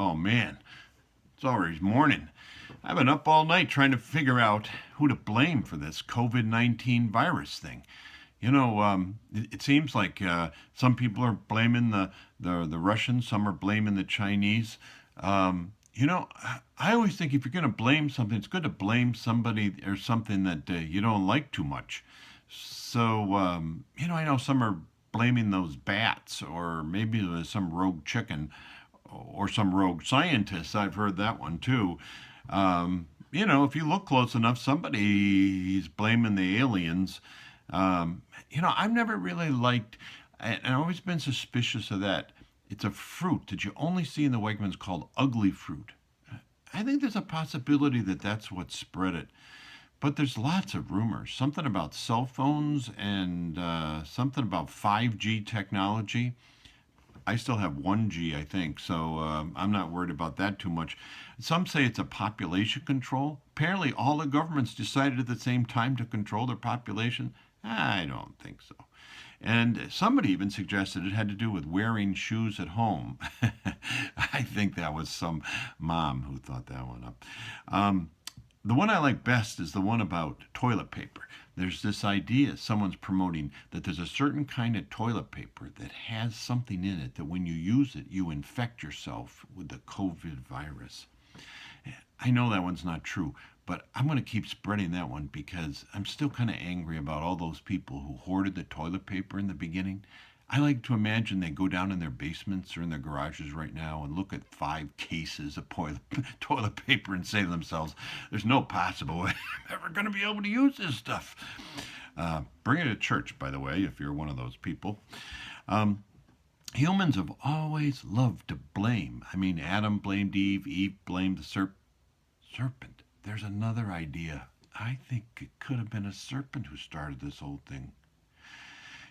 Oh man, it's already morning. I've been up all night trying to figure out who to blame for this COVID 19 virus thing. It seems like some people are blaming the Russians, some are blaming the Chinese. I always think if you're going to blame something, it's good to blame somebody or something that you don't like too much. I know some are blaming those bats, or maybe there's some rogue chicken, or some rogue scientists. I've heard that one too. If you look close enough, somebody's blaming the aliens. I've never really liked, and I've always been suspicious of that. It's a fruit that you only see in the Wegmans called ugly fruit. I think there's a possibility that that's what spread it. But there's lots of rumors. Something about cell phones and something about 5G technology. I still have 1G, I think, so I'm not worried about that too much. Some say it's a population control. Apparently, all the governments decided at the same time to control their population. I don't think so. And somebody even suggested it had to do with wearing shoes at home. I think that was some mom who thought that one up. The one I like best is the one about toilet paper. There's this idea someone's promoting that there's a certain kind of toilet paper that has something in it that when you use it, you infect yourself with the COVID virus. I know that one's not true, but I'm going to keep spreading that one because I'm still kind of angry about all those people who hoarded the toilet paper in the beginning. I like to imagine they go down in their basements or in their garages right now and look at 5 cases of toilet paper and say to themselves, there's no possible way I'm ever going to be able to use this stuff. Bring it to church, by the way, if you're one of those people. Um, Humans have always loved to blame. I mean, Adam blamed Eve, Eve blamed the serpent. There's another idea. I think it could have been a serpent who started this whole thing.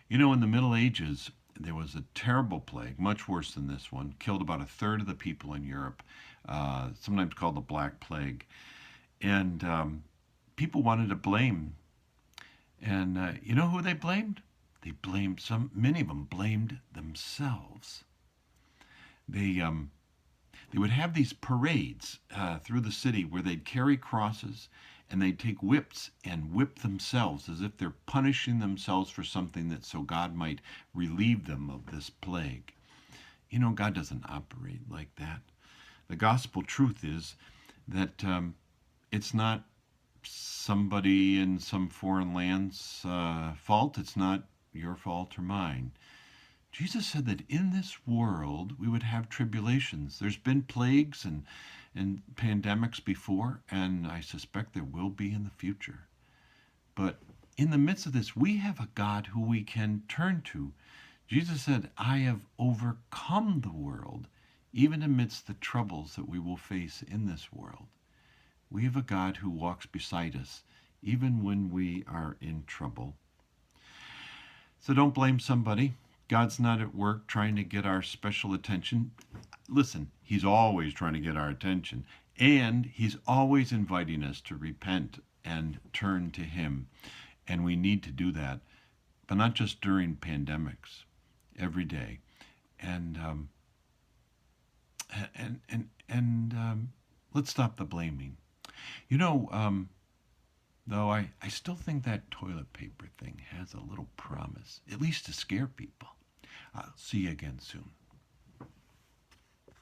In the Middle Ages, there was a terrible plague, much worse than this one, killed about a third of the people in Europe, sometimes called the Black Plague. And people wanted to blame. And you know who they blamed? Many of them blamed themselves. They would have these parades through the city where they'd carry crosses and they'd take whips and whip themselves as if they're punishing themselves for something that so God might relieve them of this plague. God doesn't operate like that. The gospel truth is that it's not somebody in some foreign land's fault. It's not your fault or mine. Jesus said that in this world we would have tribulations. There's been plagues and pandemics before, and I suspect there will be in the future. But in the midst of this, we have a God who we can turn to. Jesus said, I have overcome the world, even amidst the troubles that we will face in this world. We have a God who walks beside us, even when we are in trouble. So don't blame somebody. God's not at work trying to get our special attention. Listen, He's always trying to get our attention, and He's always inviting us to repent and turn to Him. And we need to do that, but not just during pandemics, every day. And let's stop the blaming. You know, though I still think that toilet paper thing has a little promise, at least to scare people. I'll see you again soon.